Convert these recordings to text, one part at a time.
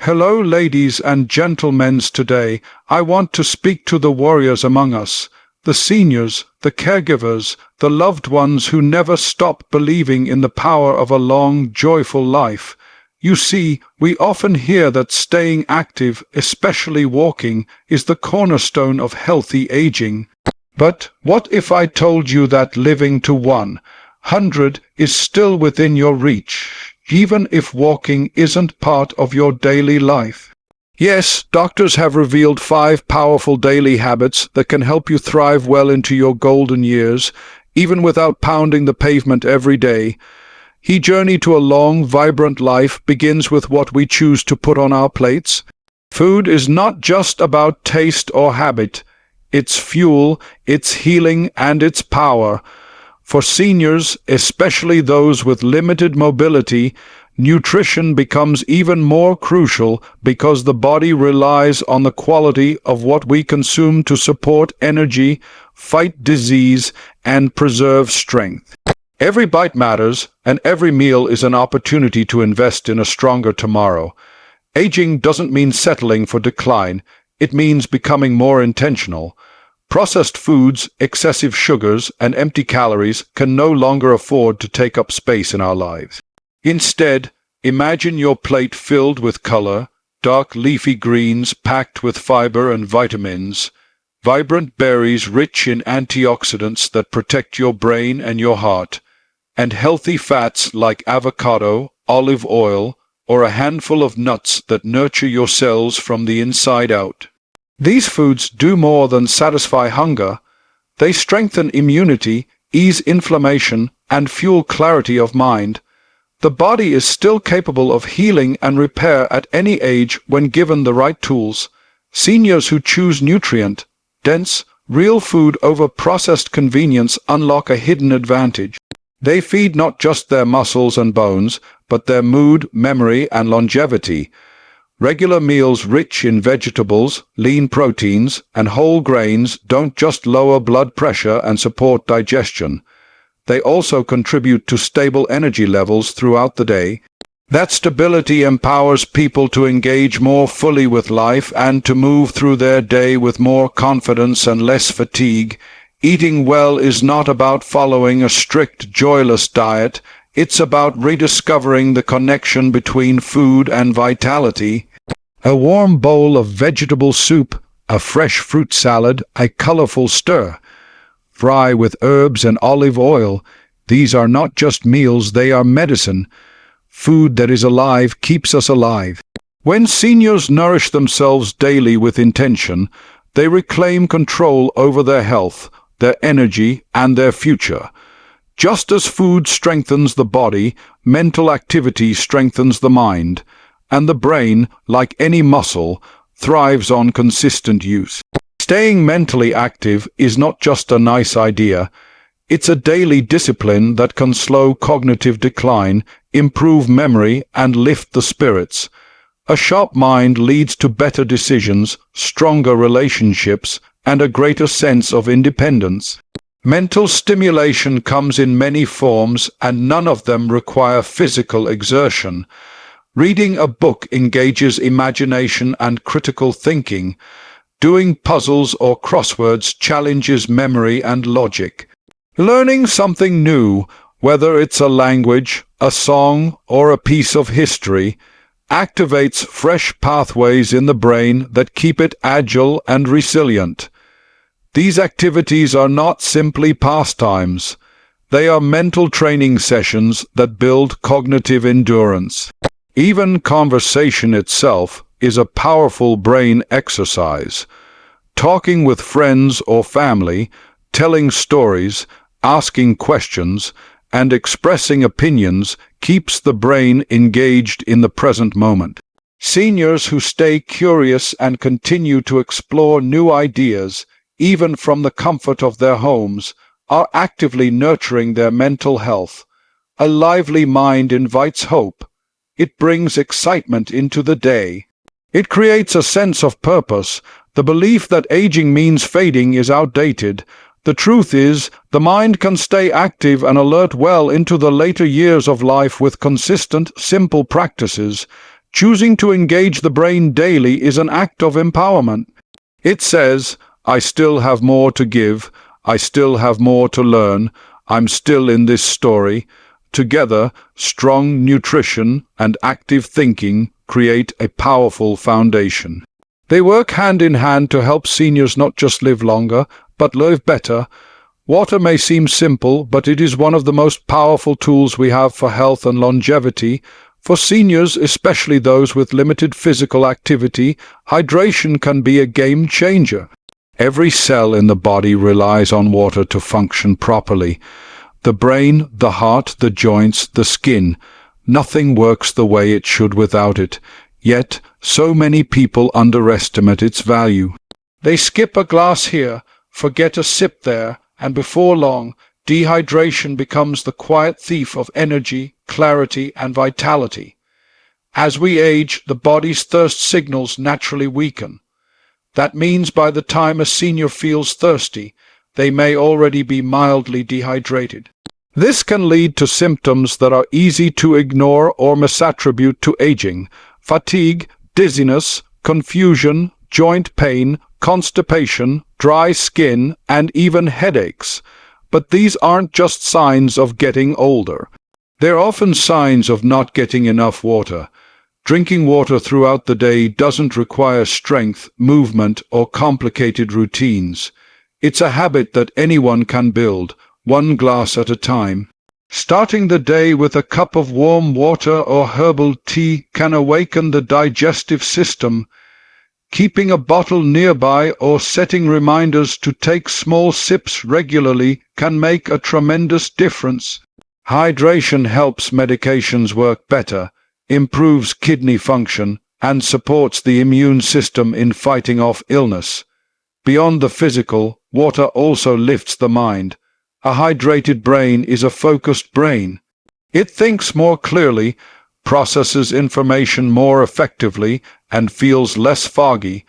Hello, ladies and gentlemen. Today, I want to speak to the warriors among us, the seniors, the caregivers, the loved ones who never stop believing in the power of a long, joyful life. You see, we often hear that staying active, especially walking, is the cornerstone of healthy aging. But what if I told you that living to 100 is still within your reach, even if walking isn't part of your daily life? Yes, doctors have revealed 5 powerful daily habits that can help you thrive well into your golden years, even without pounding the pavement every day. The journey to a long, vibrant life begins with what we choose to put on our plates. Food is not just about taste or habit. It's fuel, it's healing, and it's power. For seniors, especially those with limited mobility, nutrition becomes even more crucial because the body relies on the quality of what we consume to support energy, fight disease, and preserve strength. Every bite matters, and every meal is an opportunity to invest in a stronger tomorrow. Aging doesn't mean settling for decline. It means becoming more intentional. Processed foods, excessive sugars, and empty calories can no longer afford to take up space in our lives. Instead, imagine your plate filled with color, dark leafy greens packed with fiber and vitamins, vibrant berries rich in antioxidants that protect your brain and your heart, and healthy fats like avocado, olive oil, or a handful of nuts that nurture your cells from the inside out. These foods do more than satisfy hunger. They strengthen immunity, ease inflammation, and fuel clarity of mind. The body is still capable of healing and repair at any age when given the right tools. Seniors who choose nutrient-dense, real food over processed convenience unlock a hidden advantage. They feed not just their muscles and bones, but their mood, memory, and longevity. Regular meals rich in vegetables, lean proteins, and whole grains don't just lower blood pressure and support digestion. They also contribute to stable energy levels throughout the day. That stability empowers people to engage more fully with life and to move through their day with more confidence and less fatigue. Eating well is not about following a strict, joyless diet. It's about rediscovering the connection between food and vitality. A warm bowl of vegetable soup, a fresh fruit salad, a colorful stir. Fry with herbs and olive oil. These are not just meals, they are medicine. Food that is alive keeps us alive. When seniors nourish themselves daily with intention, they reclaim control over their health, their energy, and their future. Just as food strengthens the body, mental activity strengthens the mind, and the brain, like any muscle, thrives on consistent use. Staying mentally active is not just a nice idea. It's a daily discipline that can slow cognitive decline, improve memory, and lift the spirits. A sharp mind leads to better decisions, stronger relationships, and a greater sense of independence. Mental stimulation comes in many forms, and none of them require physical exertion. Reading a book engages imagination and critical thinking. Doing puzzles or crosswords challenges memory and logic. Learning something new, whether it's a language, a song, or a piece of history, activates fresh pathways in the brain that keep it agile and resilient. These activities are not simply pastimes. They are mental training sessions that build cognitive endurance. Even conversation itself is a powerful brain exercise. Talking with friends or family, telling stories, asking questions, and expressing opinions keeps the brain engaged in the present moment. Seniors who stay curious and continue to explore new ideas, even from the comfort of their homes, are actively nurturing their mental health. A lively mind invites hope. It brings excitement into the day. It creates a sense of purpose. The belief that aging means fading is outdated. The truth is, the mind can stay active and alert well into the later years of life with consistent, simple practices. Choosing to engage the brain daily is an act of empowerment. It says, I still have more to give, I still have more to learn, I'm still in this story. Together, strong nutrition and active thinking create a powerful foundation. They work hand in hand to help seniors not just live longer, but live better. Water may seem simple, but it is one of the most powerful tools we have for health and longevity. For seniors, especially those with limited physical activity, hydration can be a game changer. Every cell in the body relies on water to function properly. The brain, the heart, the joints, the skin. Nothing works the way it should without it. Yet, so many people underestimate its value. They skip a glass here, forget a sip there, and before long, dehydration becomes the quiet thief of energy, clarity, and vitality. As we age, the body's thirst signals naturally weaken. That means by the time a senior feels thirsty, they may already be mildly dehydrated. This can lead to symptoms that are easy to ignore or misattribute to aging: fatigue, dizziness, confusion, joint pain, constipation, dry skin, and even headaches. But these aren't just signs of getting older. They're often signs of not getting enough water. Drinking water throughout the day doesn't require strength, movement, or complicated routines. It's a habit that anyone can build, one glass at a time. Starting the day with a cup of warm water or herbal tea can awaken the digestive system. Keeping a bottle nearby or setting reminders to take small sips regularly can make a tremendous difference. Hydration helps medications work better, improves kidney function, and supports the immune system in fighting off illness. Beyond the physical, water also lifts the mind. A hydrated brain is a focused brain. It thinks more clearly, processes information more effectively, and feels less foggy.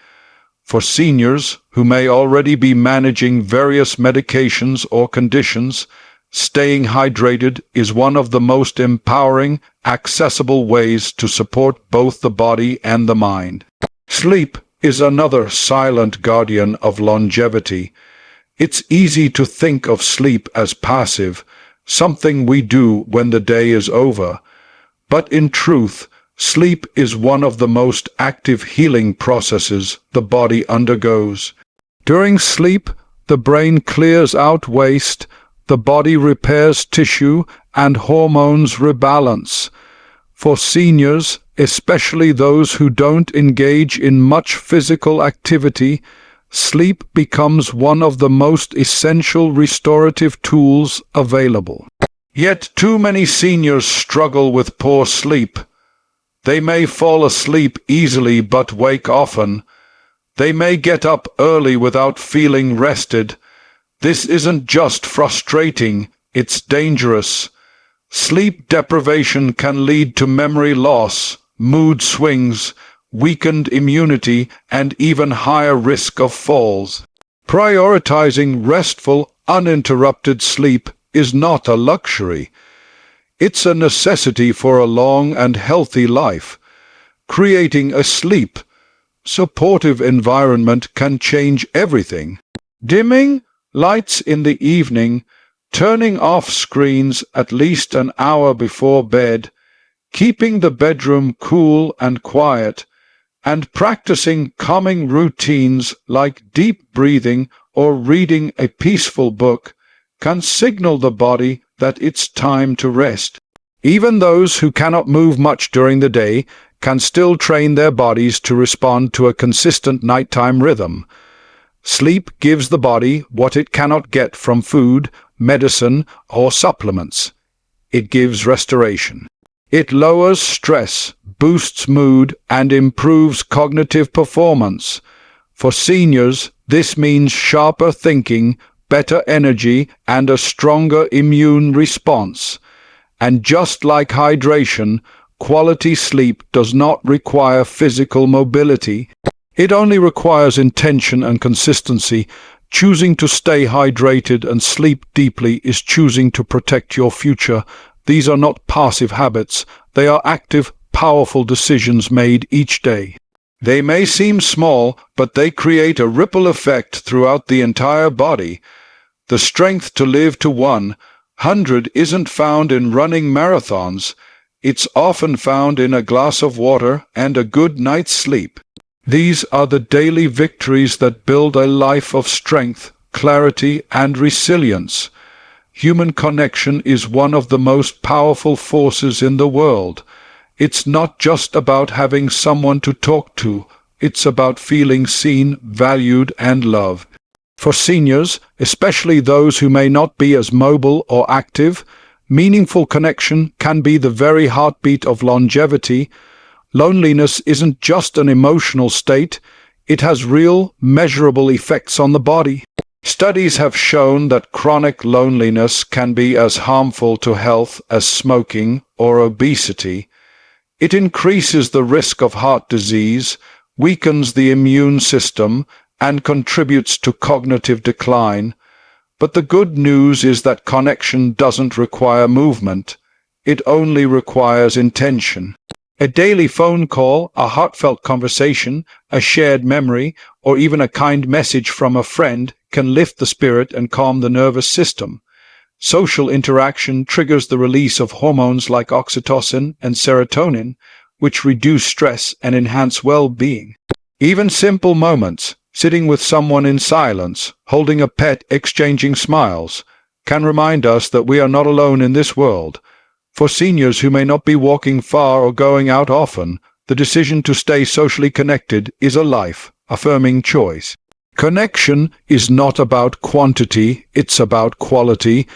For seniors who may already be managing various medications or conditions, staying hydrated is one of the most empowering, accessible ways to support both the body and the mind. Sleep is another silent guardian of longevity. It's easy to think of sleep as passive, something we do when the day is over. But in truth, sleep is one of the most active healing processes the body undergoes. During sleep, the brain clears out waste, the body repairs tissue, and hormones rebalance. For seniors, especially those who don't engage in much physical activity, sleep becomes one of the most essential restorative tools available. Yet too many seniors struggle with poor sleep. They may fall asleep easily but wake often. They may get up early without feeling rested. This isn't just frustrating, it's dangerous. Sleep deprivation can lead to memory loss, mood swings, weakened immunity, and even higher risk of falls. Prioritizing restful, uninterrupted sleep is not a luxury. It's a necessity for a long and healthy life. Creating a sleep-supportive environment can change everything. Dimming lights in the evening, turning off screens at least an hour before bed, keeping the bedroom cool and quiet, and practicing calming routines like deep breathing or reading a peaceful book can signal the body that it's time to rest. Even those who cannot move much during the day can still train their bodies to respond to a consistent nighttime rhythm. Sleep gives the body what it cannot get from food, medicine, or supplements. It gives restoration. It lowers stress, boosts mood, and improves cognitive performance. For seniors, this means sharper thinking, better energy, and a stronger immune response. And just like hydration, quality sleep does not require physical mobility. It only requires intention and consistency. Choosing to stay hydrated and sleep deeply is choosing to protect your future. These are not passive habits. They are active, powerful decisions made each day. They may seem small, but they create a ripple effect throughout the entire body. The strength to live to 100 isn't found in running marathons. It's often found in a glass of water and a good night's sleep. These are the daily victories that build a life of strength, clarity, and resilience. Human connection is one of the most powerful forces in the world. It's not just about having someone to talk to. It's about feeling seen, valued, and loved. For seniors, especially those who may not be as mobile or active, meaningful connection can be the very heartbeat of longevity. Loneliness isn't just an emotional state, it has real, measurable effects on the body. Studies have shown that chronic loneliness can be as harmful to health as smoking or obesity. It increases the risk of heart disease, weakens the immune system, and contributes to cognitive decline. But the good news is that connection doesn't require movement. It only requires intention. A daily phone call, a heartfelt conversation, a shared memory, or even a kind message from a friend can lift the spirit and calm the nervous system. Social interaction triggers the release of hormones like oxytocin and serotonin, which reduce stress and enhance well-being. Even simple moments, sitting with someone in silence, holding a pet, exchanging smiles, can remind us that we are not alone in this world. For seniors who may not be walking far or going out often, the decision to stay socially connected is a life-affirming choice. Connection is not about quantity, it's about quality.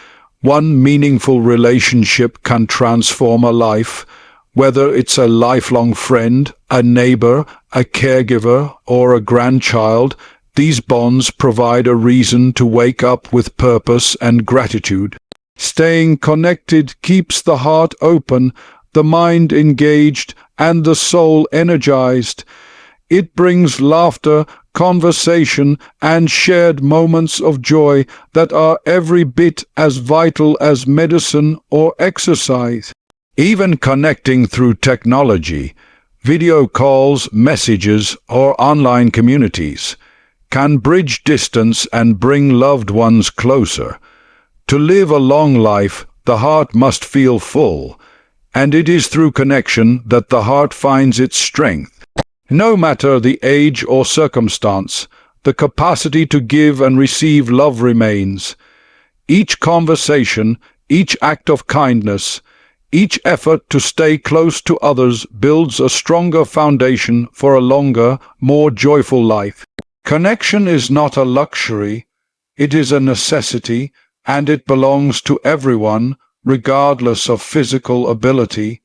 One meaningful relationship can transform a life, whether it's a lifelong friend, a neighbor, a caregiver, or a grandchild. These bonds provide a reason to wake up with purpose and gratitude. Staying connected keeps the heart open, the mind engaged, and the soul energized. It brings laughter, conversation, and shared moments of joy that are every bit as vital as medicine or exercise. Even connecting through technology, video calls, messages, or online communities, can bridge distance and bring loved ones closer. To live a long life, the heart must feel full, and it is through connection that the heart finds its strength. No matter the age or circumstance, the capacity to give and receive love remains. Each conversation, each act of kindness, each effort to stay close to others builds a stronger foundation for a longer, more joyful life. Connection is not a luxury, it is a necessity, and it belongs to everyone, regardless of physical ability.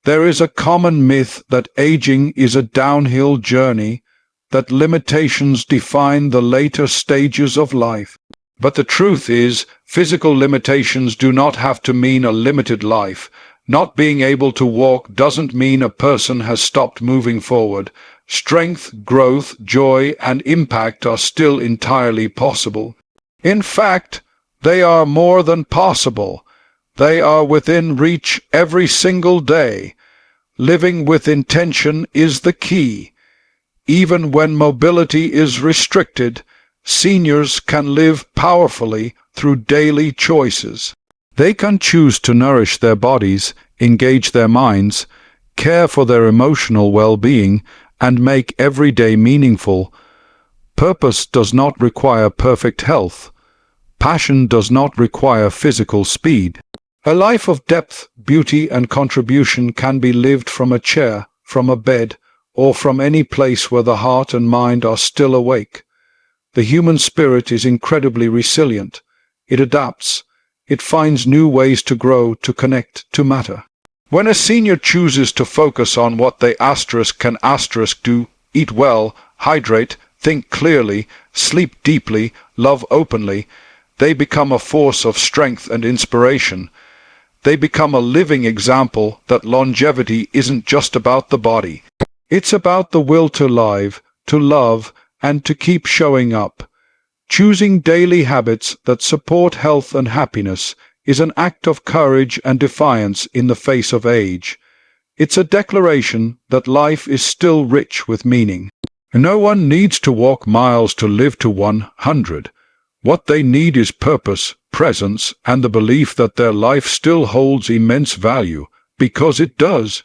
There is a common myth that aging is a downhill journey, that limitations define the later stages of life. But the truth is, physical limitations do not have to mean a limited life. Not being able to walk doesn't mean a person has stopped moving forward. Strength, growth, joy, and impact are still entirely possible. In fact, they are more than possible. They are within reach every single day. Living with intention is the key. Even when mobility is restricted, seniors can live powerfully through daily choices. They can choose to nourish their bodies, engage their minds, care for their emotional well-being, and make every day meaningful. Purpose does not require perfect health. Passion does not require physical speed. A life of depth, beauty, and contribution can be lived from a chair, from a bed, or from any place where the heart and mind are still awake. The human spirit is incredibly resilient. It adapts. It finds new ways to grow, to connect, to matter. When a senior chooses to focus on what they can do, eat well, hydrate, think clearly, sleep deeply, love openly, they become a force of strength and inspiration. They become a living example that longevity isn't just about the body. It's about the will to live, to love, and to keep showing up. Choosing daily habits that support health and happiness is an act of courage and defiance in the face of age. It's a declaration that life is still rich with meaning. No one needs to walk miles to live to 100. What they need is purpose, presence, and the belief that their life still holds immense value, because it does.